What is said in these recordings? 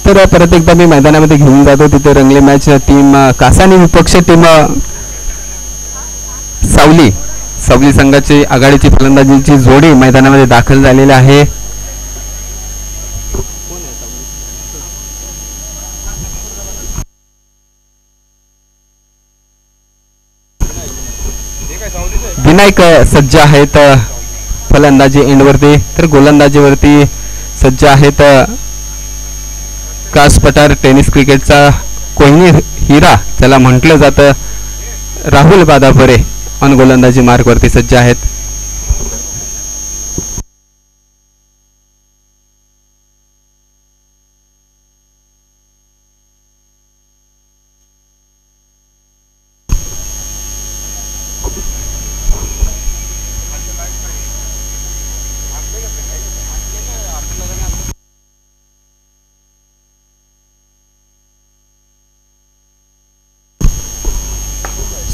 तर परत एकदा मी मैदानामध्ये घेऊन जातो. तिथे रंगली मॅच. टीम कासा आणि विपक्ष टीम सावली संघाची आघाडीची फलंदाजीची जोडी मैदानामध्ये दाखल झालेली आहे. विनायक सज्ज आहेत फलंदाजी एंडवरती, तर गोलंदाजीवरती सज्ज आहेत कास पठार टेनिस क्रिकेटचा कोहिनी हिरा ज्याला म्हटलं जातं राहुल बादापुरे ऑन गोलंदाजी मार्कवरती सज्ज आहेत.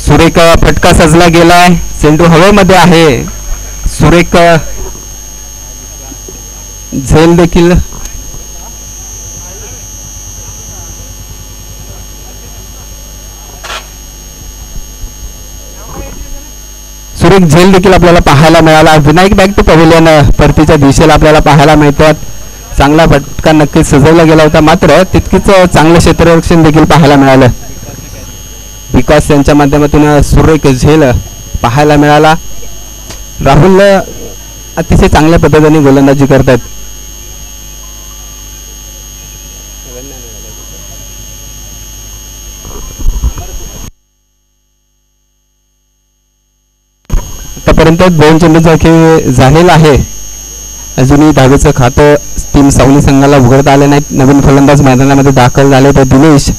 सुरेख फटका सजला गेलाय. चेंडू हवेमध्ये आहे. सुरेख झेल देखील आपल्याला पाहायला मिळाला. विनायक बॅक टू पवेलियन परतीच्या दिशेला आपल्याला पाहायला मिळतात. चांगला फटका नक्कीच सजवला गेला होता, मात्र तितकीच चांगलं क्षेत्ररक्षण देखील पाहायला मिळालं. विकास यांच्या माध्यमातून सुरेख झेल पाहायला मिळाला. राहुल अतिशय चांगल्या पद्धतीने गोलंदाजी करतात. आतापर्यंत 2 चेंडूचा खेळ झालेला आहे. अजूनही धावेचं खातं टीम सावली संघाला उघडता आले नाहीत. नवीन फलंदाज मैदानामध्ये दाखल झाले तर दिनेश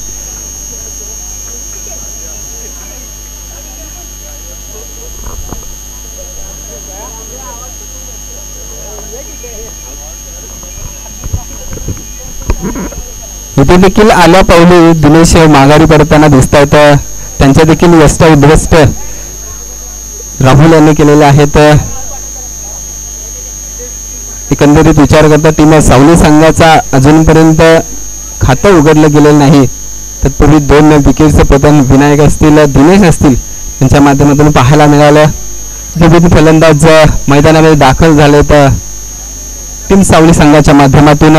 इथे देखील आल्या पावली दिनेश माघारी परतताना दिसत आहेत. त्यांच्या देखील यष्ट उद्ध्वस्त राहुल यांनी केलेले आहेत. एकंदरीत विचार करता टीम सावली संघाचा अजूनपर्यंत खातं उघडलं गेलेलं नाही. तत्पूर्वी 2 विकेटचं पतन विनायक असतील दिनेश असतील यांच्या माध्यमातून पाहायला मिळालं. विविध फलंदाज मैदानामध्ये दाखल झाले तर टीम सावली संघाच्या माध्यमातून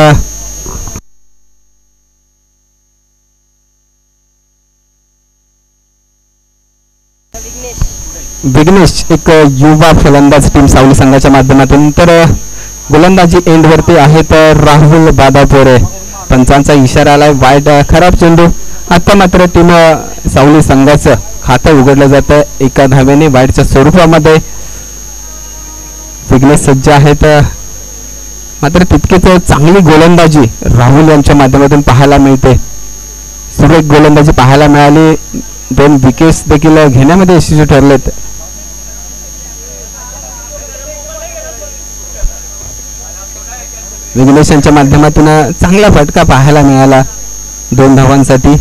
विघ्नेश एक युवा फलंदाज टीम सावली संघाच्या माध्यमातून. तर गोलंदाजी एंडवरती आहेत राहुल बादापुरे. पंचांचा इशारा आलाय. वाईट खराब चेंडू. आता मात्र टीम सावली संघाचं खातं उघडलं जातं 1 धावेने वाईटच्या स्वरूपामध्ये. विघ्नेश सज्ज आहेत, मात्र तितकेच चांगली गोलंदाजी राहुल यांच्या माध्यमातून पाहायला मिळते. सुरेख गोलंदाजी पाहायला मिळाली. 2 विकेट्स देखील घेण्यामध्ये यशस्वी ठरलेत. विघ्नेश यांच्या माध्यमातून चांगला फटका पाहायला मिळाला 2 धावांसाठी.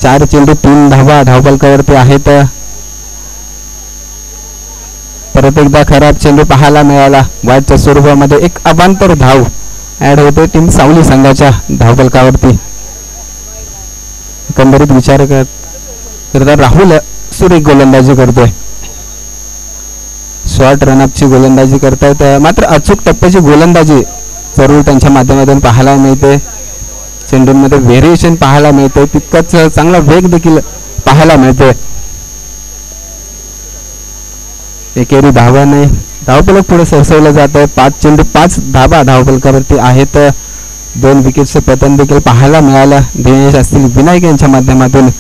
4 चेंडू 3 धावा धावफलकावरती आहेत. परत एकदा खराब चेंडू पाहायला मिळाला. वाईटच्या स्वरूपामध्ये एक अवांतर धाव ऍड होते टीम सावली संघाच्या धावफलकावरती. एकंदरीत विचार करता राहुल सुरेख गोलंदाजी करतोय. शॉर्ट रनअपची गोलंदाजी करतायत, मात्र अचूक टप्प्याची गोलंदाजी जरूर त्यांच्या माध्यमातून पाहायला मिळते. चेंडूंमध्ये व्हेरिएशन पाहायला मिळते, तितकाच चांगला वेग देखील पाहायला मिळते. एकेरी धावाने धावफलक पुढे सरसवलं जात आहे. 5 चेंडू 5 धावा धावफलकावरती आहेत. 2 विकेटचे पतन देखील पाहायला मिळालं दिनेश असतील विनायक यांच्या माध्यमातून.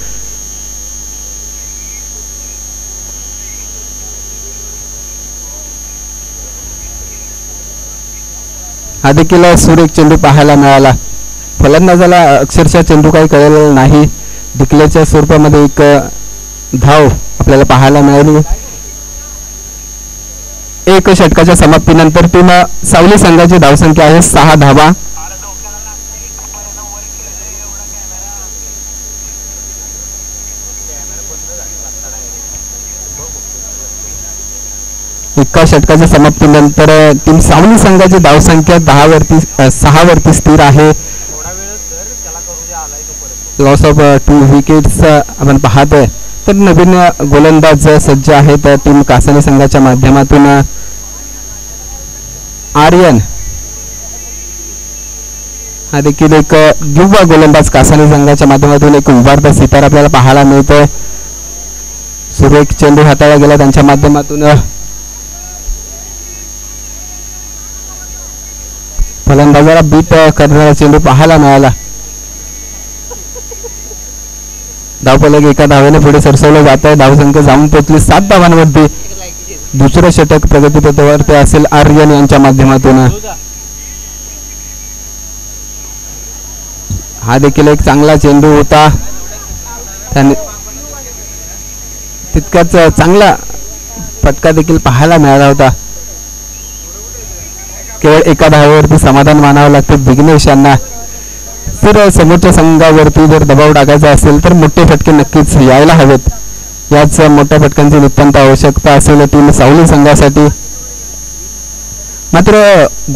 हा देखील सुरेख चेंडू पाहायला मिळाला. फलंदाजाला अक्षरशः चेंडू काही कळलेला नाही. डिक्लेअरच्या स्वरूपामध्ये एक धाव आपल्याला पाहायला मिळाली. 1 षटकाच्या समाप्तीनंतर टीम सावली संघाची धावसंख्या आहे 6 धावा. एका षटकाच्या समाप्तीनंतर टीम सावली संघाची धावसंख्या 6 वरती स्थिर आहे. लॉस ऑफ 2 विकेट्स आपण पाहतोय. तर नवीन गोलंदाज सज्ज आहेत टीम कासानी संघाच्या माध्यमातून. आर्यन हा देखील एक युवा गोलंदाज कासानी संघाच्या माध्यमातून एक उभारता सितार आपल्याला पाहायला मिळतोय. सुरेख चेंडू हाताळला गेला त्यांच्या माध्यमातून. फलंदाजाला बीट करणारा चेंडू पाहायला मिळाला. धावफलक एका धावेने पुढे सरसवलं जात आहे. धावसंख्या जाऊन पोहोचली 7 धावांवरती. दुसरं षटक प्रगतीपथावर ते असेल आर्यन यांच्या माध्यमातून. हा देखील एक चांगला चेंडू होता. त्याने तितकाच चांगला फटका देखील पाहायला मिळाला होता. केवळ एका धावेवरती समाधान मानावं लागतं विघ्नेश यांना. तर समोरच्या संघावरती जर दबाव टाकायचा असेल तर मोठे फटके नक्कीच यायला हवेत. याच मोठ्या फटक्यांची नितांत आवश्यकता असेल टीम सावली संघासाठी. मात्र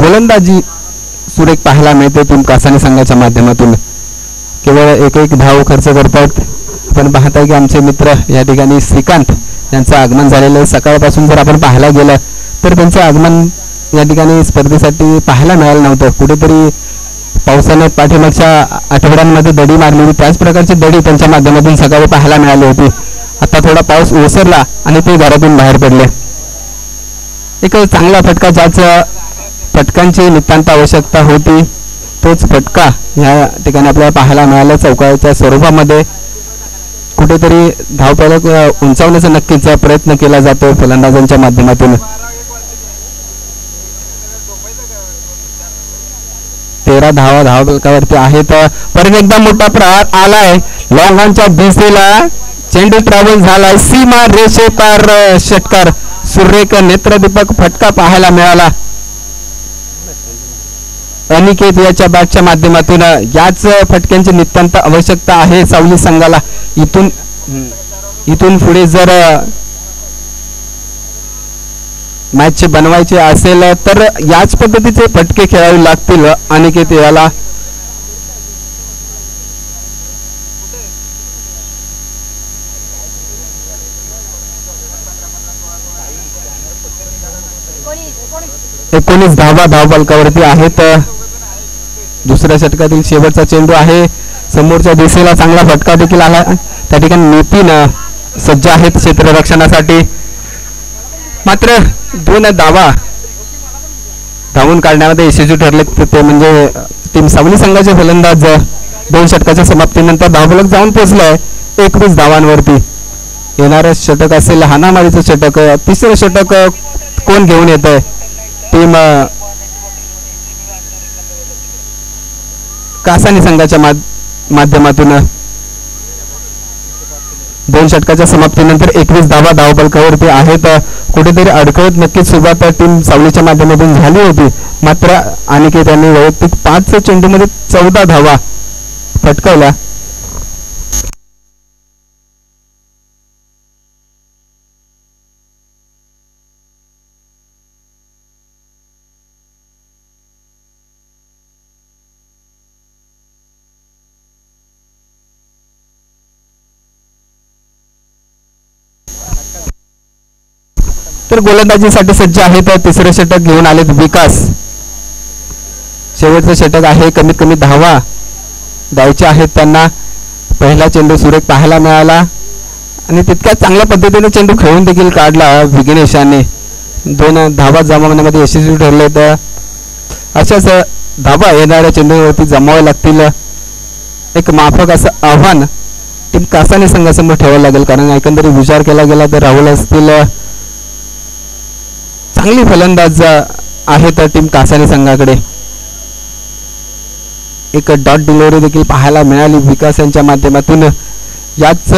गोलंदाजी सुरेख पाहायला मिळते टीम कासानी संघाच्या माध्यमातून. केवळ एक धाव खर्च करतात. आपण पाहताय की आमचे मित्र या ठिकाणी श्रीकांत यांचं आगमन झालेलं आहे. सकाळपासून जर आपण पाहायला गेलं तर त्यांचं आगमन या ठिकाणी स्पर्धेसाठी पाहायला मिळालं नव्हतं. कुठेतरी पावसाने पाठीमागच्या आठवड्यांमध्ये दडी मारलेली त्याच प्रकारची दडी त्यांच्या माध्यमातून सकाळी पाहायला मिळाली होती. आता थोडा पाऊस ओसरला आणि ते घरातून बाहेर पडले. एक चांगला फटका, ज्याच फटकांची नितांत आवश्यकता होती तोच फटका या ठिकाणी आपल्याला पाहायला मिळाला. चौकाच्या स्वरूपामध्ये कुठेतरी धावफलक उंचावण्याचा नक्कीच प्रयत्न केला जातो फलंदाजांच्या माध्यमातून. 13 धावा धावफलकावरती आहेत. परत एकदा मोठा प्रहार आलाय लॉंगांच्या दिशेला. चेंडू ट्रॅव्हल झालाय सीमा रेषेपार. षटकार सुरेख नेत्रदीपक फटका पाहायला मिळाला. अनिकेत याच्या बॅटच्या माध्यमातून. याच फटक्यांची नितांत आवश्यकता आहे सावली संघाला. इथून पुढे जर मॅच बनवायचे असेल तर याच पद्धतीचे फटके खेळावे लागतील अनिकेत याला. एकोणीस धावा धावफलकावरती आहेत. दुसऱ्या षटकातील शेवटचा चेंडू आहे. समोरच्या दिशेला चांगला फटका देखील आला. त्या ठिकाणी नितीन सज्ज आहेत क्षेत्ररक्षणासाठी. मात्र 2 धावा धावून काढण्यामध्ये यशस्वी ठरले ते म्हणजे टीम सावली संघाचे फलंदाज. 2 षटकाच्या समाप्तीनंतर धावफलक जाऊन पोहोचलाय 21 धावांवरती. येणारं षटक असेल हाणामारीचं षटक. तिसरं षटक कोण घेऊन येत आहे टीम कासानी संघाच्या माध्यमातून. 2 षटकाच्या समाप्तीनंतर 21 धावा धावफलकावरती आहेत. कुठेतरी अडकळत नक्कीच सुरुवात टीम सावलीच्या माध्यमातून झाली होती. मात्र अनिकेत यांनी वैयक्तिक 5 चेंडूमध्ये 14 धावा फटकावल्या. तर गोलंदाजीसाठी सज्ज आहेत. तिसरे षटक घेऊन आलेत विकास. शेवटचं षटक आहे. कमीत कमी धावा द्यायचे आहेत त्यांना. पहिला चेंडू सुरेख पाहायला मिळाला आणि तितक्याच चांगल्या पद्धतीने चेंडू खेळून देखील काढला विघ्नेशाने. 2 धावा जमवण्यामध्ये यशस्वी ठरले. तर अशाच धावा येणाऱ्या चेंडूवरती जमावे लागतील. एक माफक असं आव्हान टीम कासानी संघासमोर ठेवावं लागेल. कारण एकंदरीत विचार केला गेला तर राहुल असतील चांगली फलंदाज आहेत टीम कासानी संघाकडे. एक डॉट डिलिव्हरी देखील पाहायला मिळाली विकास यांच्या माध्यमातून. याच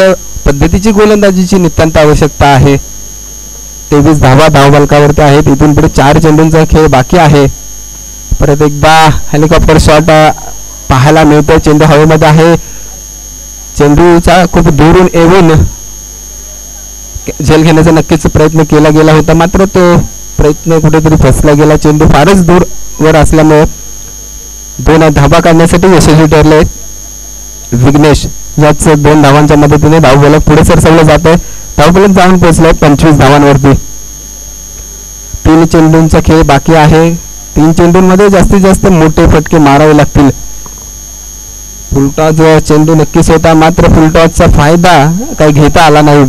पद्धतीची गोलंदाजीची नितांत आवश्यकता आहे. 23 धावा धावफलकावरती आहेत. इथून पुढे 4 चेंडूंचा खेळ बाकी आहे. परत एकदा हेलिकॉप्टर शॉट पाहायला मिळतोय. चेंडू हवेमध्ये आहे. चेंडूचा खूप दूरून येऊन झेल घेण्याचा नक्कीच प्रयत्न केला गेला होता. मात्र तो प्रयत्न कुठेतरी फसला गेला. चेंडू फारच दूर वर असल्यामुळे 2 धावा काढण्यासाठी यशस्वी ठरले विघ्नेश याच 2 धावांच्या मदतीने धावफलक पुढे सरसवलं जातंय. धावफलक जाऊन पोहोचलंय 25 धावांवरती. 3 चेंडूंचा खेळ बाकी आहे. 3 चेंडूंमध्ये जास्तीत जास्त मोठे फटके मारावे लागतील. फुलटॉस चेंडू नक्कीच होता, मात्र फुलटॉसचा फायदा काही घेता आला नाही.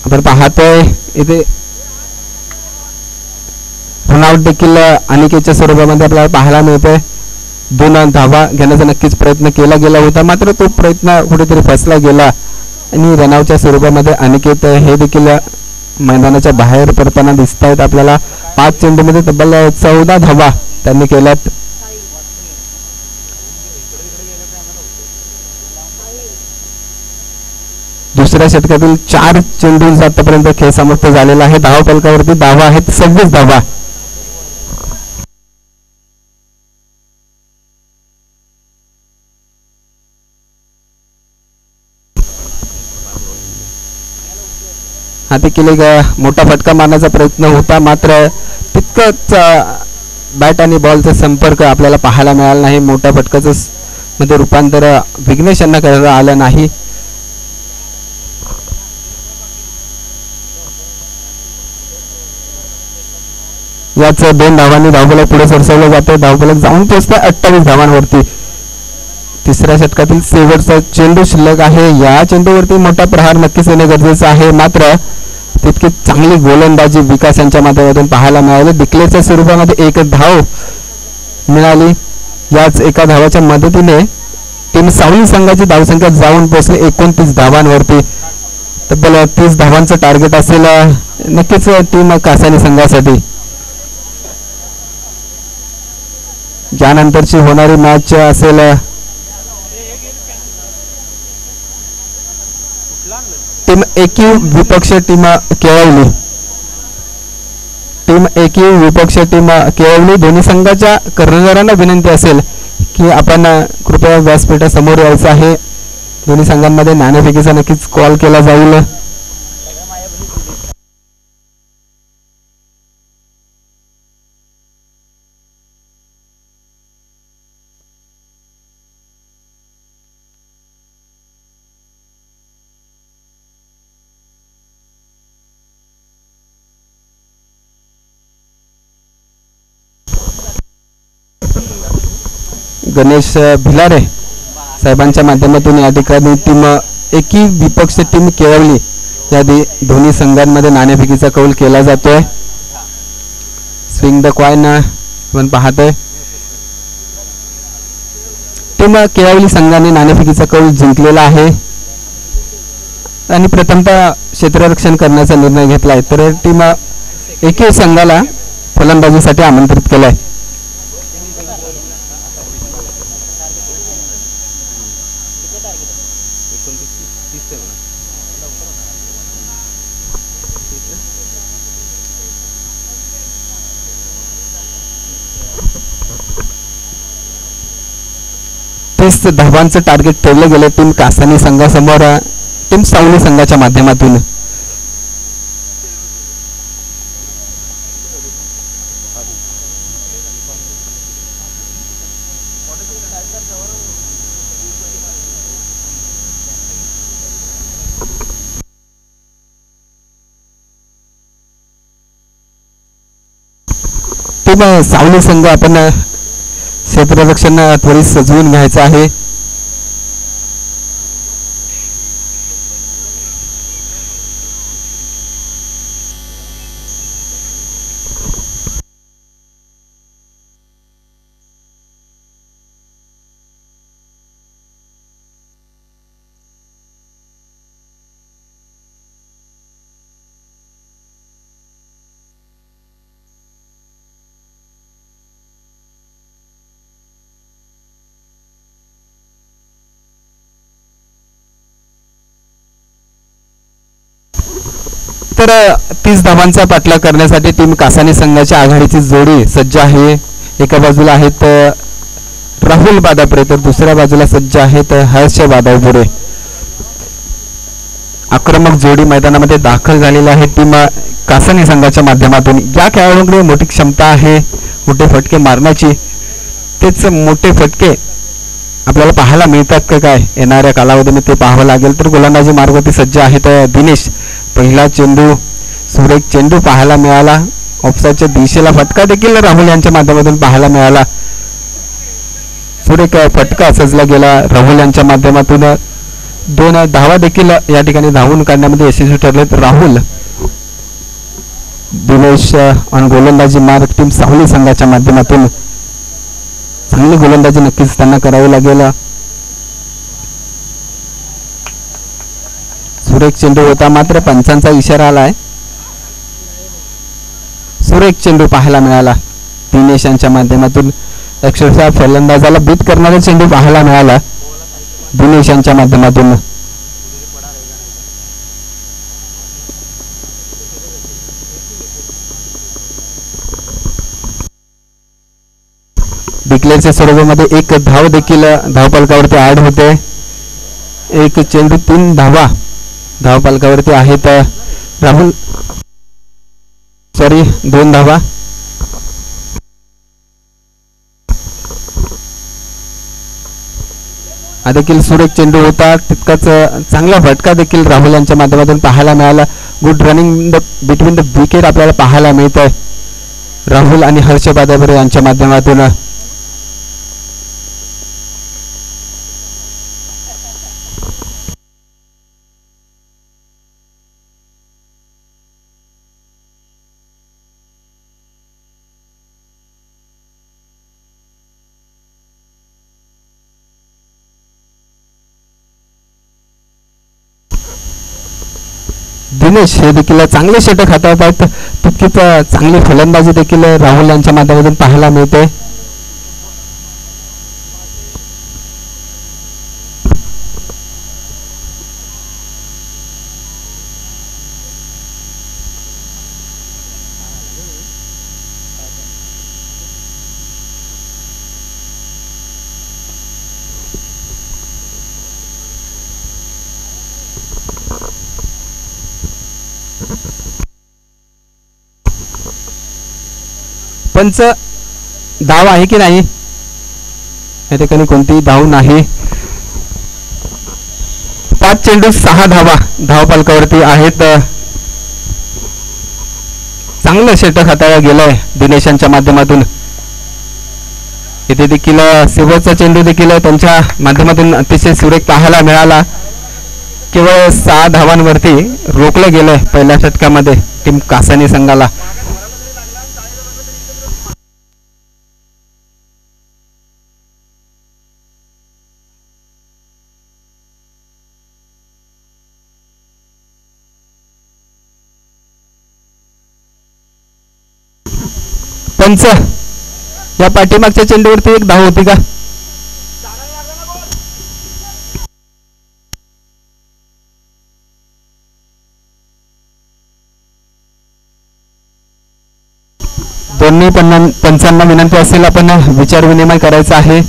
आपण पाहतोय इथे रनआउट देखील अनिकेतच्या स्वरूपामध्ये आपल्याला पाहायला मिळतोय. 2 धावा घेण्याचा नक्कीच प्रयत्न केला गेला होता, मात्र तो प्रयत्न कुठेतरी फसला गेला आणि रनआउटच्या स्वरूपामध्ये अनिकेत हे देखील मैदानाच्या बाहेर पडताना दिसत आहेत आपल्याला. 5 चेंडूमध्ये तब्बल 14 धावा त्यांनी केल्यात. दुसऱ्या षटकातील 4 चेंडूंचा आतापर्यंत खेळ समाप्त झालेला आहे. धावफलकावरती धावा आहेत 26 धावा. हा देखील एक मोठा फटका मारण्याचा प्रयत्न होता, मात्र तितकंच बॅट आणि बॉलचा संपर्क आपल्याला पाहायला मिळाला नाही. मोठ्या फटकाचं मध्ये रूपांतर विघ्नेश यांना करता आलं नाही. याच 2 धावांनी धावफलक पुढे सरसवलं जातं. धावफलक जाऊन पोहोचतंय 28 धावांवरती. तिसऱ्या षटकातील शेवटचा चेंडू शिल्लक आहे. या चेंडूवरती मोठा प्रहार नक्कीच येणे गरजेचं आहे, मात्र तितकी चांगली गोलंदाजी विकास यांच्या माध्यमातून पाहायला मिळाली. डिक्लेअरच्या स्वरूपामध्ये 1 धाव मिळाली. याच एका धावाच्या मदतीने टीम सावली संघाची धावसंख्या जाऊन पोहोचली 29 धावांवरती. तब्बल 30 धावांचं टार्गेट असेल नक्कीच टीम कासानी संघासाठी. ज्यानंतरची होणारी मॅच असेल टीम एकीव विपक्ष टीम केळवली. टीम एकीव विपक्ष टीम केळवली दोन्ही संघाच्या कर्णधारांना विनंती असेल की आपण कृपया व्यासपीठासमोर यायचं आहे. दोन्ही संघांमध्ये नाणेफेकीचा नक्कीच कॉल केला जाईल. गणेश भिलारे साहेबांच्या माध्यमातून या ठिकाणी टीम एकी विपक्ष टीम केळवली या दोन्ही संघांमध्ये नाणेफेकीचा कौल केला जातोय. स्विंग द कॉइन आपण पाहतोय. टीम केळवली संघाने नाणेफेकीचा कौल जिंकलेला आहे आणि प्रथमतः क्षेत्ररक्षण करण्याचा निर्णय घेतलाय, तर टीम एकी संघाला फलंदाजीसाठी आमंत्रित केलंय. धावांचं टार्गेट ठेवलं गेलं टीम कासानी संघासमोर टीम सावली संघाच्या माध्यमातून. टीम सावली संघ आपण क्षेत्ररक्षण त्वरित सजवून घ्यायचं आहे. तर 30 धावांचा पाठलाग करण्यासाठी टीम कासानी संघाच्या आघाडीची जोडी सज्ज आहे. एका बाजूला आहेत राहुल बादापुरे तर दुसऱ्या बाजूला सज्ज आहेत हर्ष बादापुरे. आक्रमक जोडी मैदानामध्ये दाखल झालेली आहे टीम कासानी संघाच्या माध्यमातून. या खेळाडूंकडे मोठी क्षमता आहे मोठे फटके मारण्याची. तेच मोठे फटके आपल्याला पाहायला मिळतात का काय येणाऱ्या कालावधीमध्ये ते पाहावं लागेल. तर गोलंदाजी मार्गवरती सज्ज आहेत दिनेश. पहिला चेंडू, सुरेख चेंडू पाहायला मिळाला. ऑफसाईडच्या दिशेला फटका देखील राहुल यांच्या माध्यमातून पाहायला मिळाला. सुरेख फटका सजला गेला राहुल यांच्या माध्यमातून. 2 धावा देखील या ठिकाणी धावून काढण्यामध्ये यशस्वी ठरलेत राहुल. दिनेश आणि गोलंदाजी मार्ग टीम सावली संघाच्या माध्यमातून चांगली गोलंदाजी नक्कीच त्यांना करावी लागेल. सुरेख चेंडू होता मात्र पंचांचा इशारा आलाय. सुरेख चेंडू पाहायला मिळाला दिनेश यांच्या माध्यमातून. अक्षरशः फलंदाजाला बीट करणारा चेंडू पाहायला मिळाला दिनेश यांच्या माध्यमातून. डिक्लेअरच्या स्वरूपामध्ये 1 धाव देखील धावफलकावरती ऍड होते. 1 चेंडू 3 धावा धावफलकावरती आहेत. राहुल 2 धावा. हा देखील सुरेख चेंडू होता. तितकाच चांगला फटका देखील राहुल यांच्या माध्यमातून पाहायला मिळाला. Good running between the wicket आपल्याला पाहायला मिळत आहे राहुल आणि हर्ष बादाबरे यांच्या माध्यमातून. दिनेश हे देखील चांगले षटक हाताळत आहेत. तितकीच चांगली फलंदाजी देखील राहुल यांच्या माध्यमातून पाहायला मिळते. पंच धाव आहे की नाही या ठिकाणी कोणतीही धाव नाही. 5 चेंडू 6 धावा धावफलकावरती आहेत. चांगलं षटक हाताळलं गेलंय दिनेशांच्या माध्यमातून. इथे देखील शेवटचा चेंडू देखील त्यांच्या माध्यमातून अतिशय सुरेख पाहायला मिळाला. केवळ 6 धावांवरती रोखलं गेलंय पहिल्या षटकामध्ये टीम कासानी संघाला. पंच या पाठीमागच्या चेंडूवरती 1 धाव होती का? दोन्ही पंचांना विनंती असेल आपण विचार विनिमय करायचा आहे.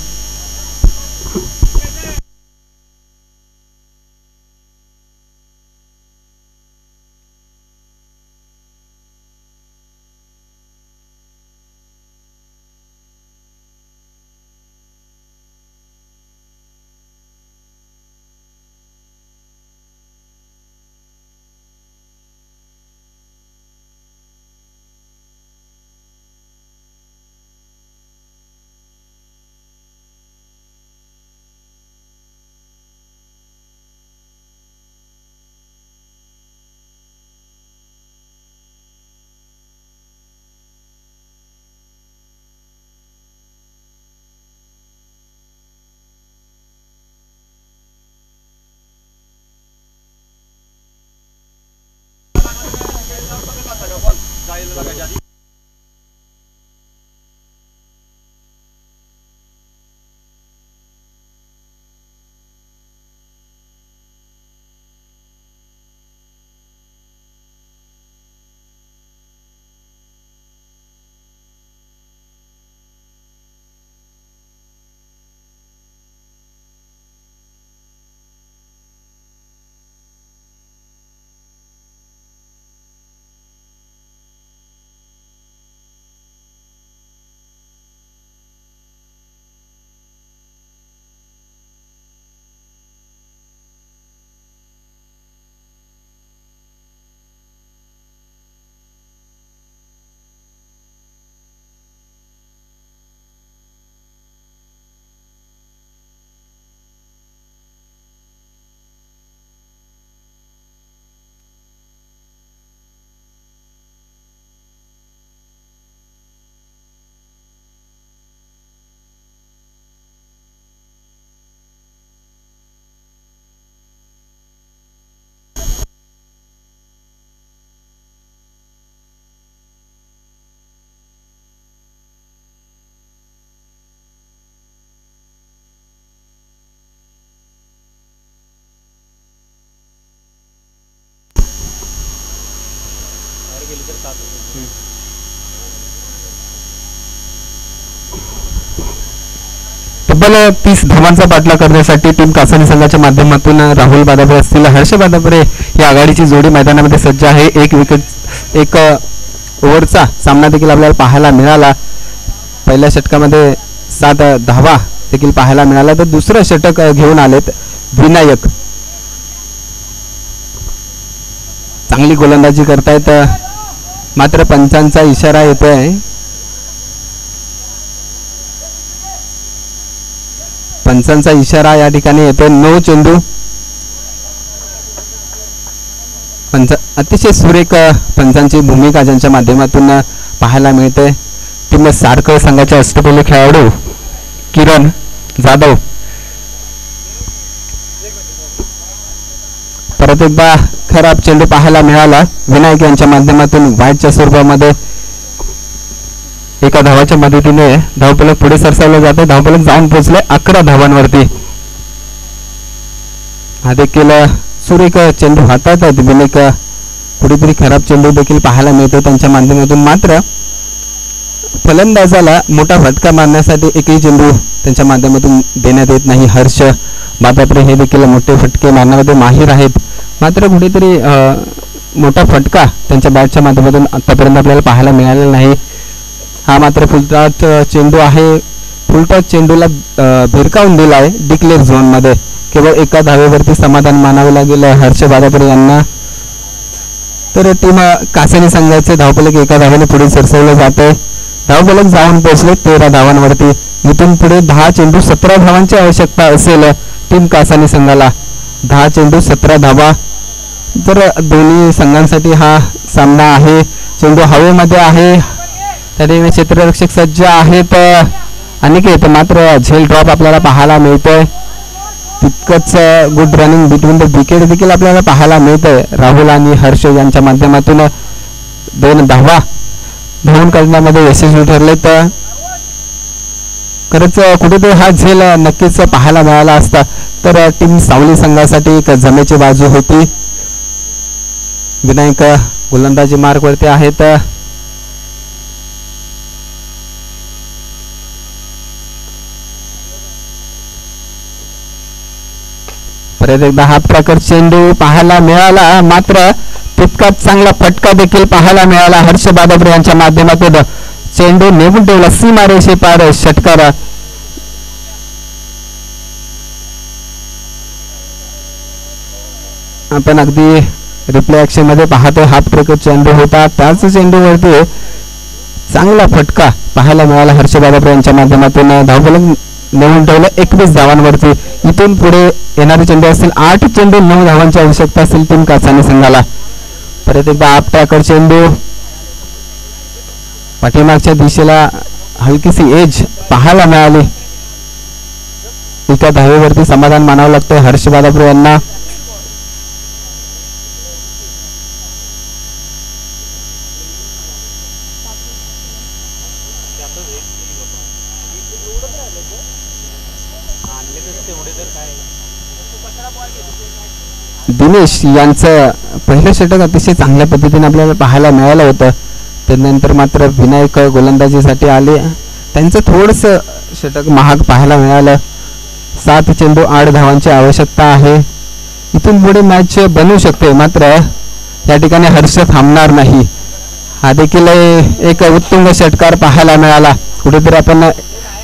तब्बल 30 धावांचा पाठला करण्यासाठी टीम कासानी संघाच्या माध्यमातून राहुल बादापुरे असतील हर्ष बादापुरे या आघाडीची जोडी मैदानामध्ये सज्ज आहे. एक ओव्हरचा सामना देखील आपल्याला पाहायला मिळाला. पहिल्या षटकामध्ये 7 धावा देखील पाहायला मिळाला तर दुसरं षटक घेऊन आलेत विनायक. चांगली गोलंदाजी करतायत मात्र पंचांचा इशारा येतोय. पंचांचा इशारा या ठिकाणी येतोय. 9 चेंडू. अतिशय सुरेख पंचांची भूमिका ज्यांच्या माध्यमातून पाहायला मिळते. टीम सारखं संघाचे अष्टपैलू खेळाडू किरण जाधव परत एकदा खराब चेंडू पाहायला मिळाला. विनायक यांच्या माध्यमातून वाईटच्या स्वरूपामध्ये एका धावाच्या मदतीने धावफलक पुढे सरसावलं जाते. धावफलक जाऊन पोहोचले 11 धावांवरती. हा देखील सुरेख चेंडू हातात आहेत. विनायक कुठेतरी खराब चेंडू देखील पाहायला मिळतो त्यांच्या माध्यमातून. मात्र फलंदाजाला मोठा फटका मारण्यासाठी एकही चेंडू त्यांच्या माध्यमातून देण्यात येत नाही. हर्ष बादापुरे हे देखील मोठे फटके मारण्यामध्ये माहीर आहेत. मात्र कुठेतरी मोठा फटका त्यांच्या बॅटच्या माध्यमातून आतापर्यंत आपल्याला पाहायला मिळालेला नाही. हा मात्र फुलटॉस चेंडू आहे. फुलटॉस चेंडूला भिरकावून दिला आहे डिक्लेअर झोनमध्ये. केवळ एका धावेवरती समाधान मानावे लागेल हर्ष बादापुरे यांना. तर टीम कासानी संघाचे धावफलक एका धावेने पुढे सरसवले जाते. धावफलक जाऊन पोहोचले 13 धावांवरती. इथून पुढे 10 चेंडू 17 धावांची आवश्यकता असेल टीम कासानी संघाला. 10 चेंडू 17 धावा. तर दोन्ही संघांसाठी हा सामना आहे. चेंडू हवेमध्ये आहे. त्याने क्षेत्ररक्षक सज्ज आहेत अनिकेत. मात्र झेल ड्रॉप आपल्याला पाहायला मिळतोय. तितकंच good running between the wicket देखील आपल्याला पाहायला मिळतंय. राहुल आणि हर्ष यांच्या माध्यमातून 2 धावा धावून काढण्यामध्ये यशस्वी ठरले. तर खरंच कुठेतरी हा झेल नक्कीच पाहायला मिळाला असता तर टीम सावली संघासाठी एक जमेची बाजू होती. विनायक गोलंदाजी मार्गवरती आहेत. परत एकदा हा प्रकार चेंडू पाहायला मिळाला. मात्र तितकाच चांगला फटका देखील पाहायला मिळाला हर्ष बादापुरे यांच्या माध्यमातून. चेंडू नेऊन ठेवला सीमारेषे पार षटकार. आपण अगदी रिप्ले ऍक्शन मध्ये पाहतो. हाफ ट्रेकर चेंडू होता. त्याच चेंडूवरती चांगला फटका पाहायला मिळाला हर्ष बादापुरे यांच्या माध्यमातून. धावफलक नेऊन ठेवलं 21 धावांवरती. इथून पुढे येणारे चेंडू असतील 8 चेंडू 9 धावांची आवश्यकता असेल टीम कासानी संघाला. परत एकदा हाफ ट्रॅकर चेंडू. पाठीमागच्या दिशेला हलकीशी एज पाहायला मिळाली. एका धावेवरती समाधान मानावं लागतं हर्ष बादापुरे यांना. दिनेश यांचं पहिलं षटक अतिशय चांगल्या पद्धतीने आपल्याला पाहायला मिळालं होतं. त्यानंतर मात्र विनायक गोलंदाजीसाठी आले. त्यांचं थोडंसं षटक महाग पाहायला मिळालं. 7 चेंडू 8 धावांची आवश्यकता आहे. इथून पुढे मॅच बनवू शकते. मात्र या ठिकाणी हर्ष थांबणार नाही. हा देखील एक उत्तुंग षटकार पाहायला मिळाला. कुठेतरी आपण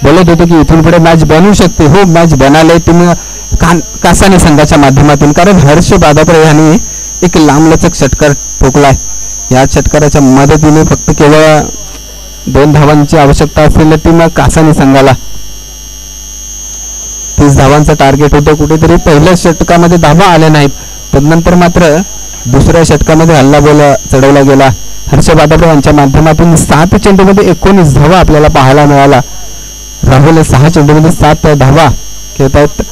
बोलत होतो की इथून पुढे मॅच बनवू शकते. हो मॅच बनाले तुम्ही कासानी संघाच्या माध्यमातून. कारण हर्ष बादापुरे यांनी एक लांबलचक षटकार ठोकलाय. या षटकाराच्या मदतीने फक्त केवळ 2 धावांची आवश्यकता असलेल्या टीम कासानी संघाला. 30 धावांचं टार्गेट होतं. कुठेतरी पहिल्या षटकामध्ये धावा आल्या नाहीत. त्यानंतर मात्र दुसऱ्या षटकामध्ये हल्लाबोल चढवला गेला. हर्ष बादापुरे यांच्या माध्यमातून 7 चेंडूमध्ये 19 धावा आपल्याला पाहायला मिळाला. राहुल 6 चेंडूमध्ये 7 धावा खेळतायत.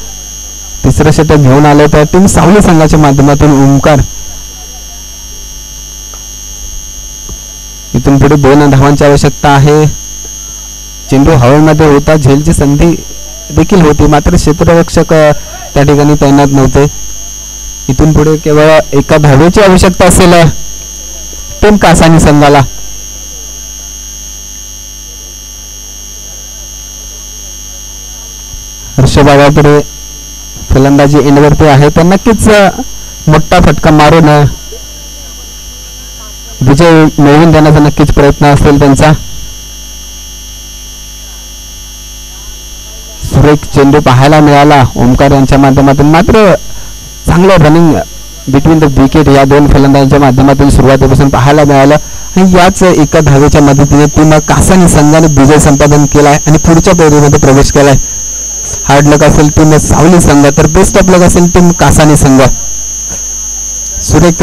तिसरं षटक घेऊन आलं तर टीम सावली संघाच्या माध्यमातून ओमकार. इथून पुढे 2 धावांची आवश्यकता आहे. चेंडू हवेमध्ये होता. झेलची संधी देखील होती. मात्र क्षेत्ररक्षक त्या ठिकाणी तैनात नव्हते. इथून पुढे केवळ एका धावेची आवश्यकता असेल टीम कासानी संघाला. हर्षभ आगापुरे फलंदाजी एंडवरती आहे तर नक्कीच मोठा फटका मारून विजय मिळवून देण्याचा नक्कीच प्रयत्न असेल त्यांचा. सुरेख चेंडू पाहायला मिळाला ओमकार यांच्या माध्यमातून, मात्र चांगलं रनिंग बिटवीन द विकेट या दोन फलंदाजांच्या माध्यमातून सुरुवातीपासून पाहायला मिळालं. आणि याच एका धावेच्या मदतीने टीम कासानी संघाने विजय संपादन केलाय आणि पुढच्या फेरीमध्ये प्रवेश केलाय. हार्ड लक असेल टीम सावली संघ तर बेस्ट ऑफ लक असेल टीम कासानी संघ. सुरेख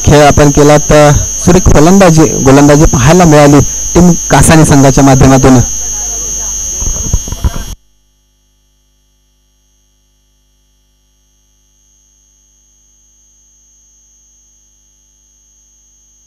खेळ आपण केला तर सुरेख फलंदाजी गोलंदाजी पाहायला मिळाली टीम कासानी संघाच्या माध्यमातून.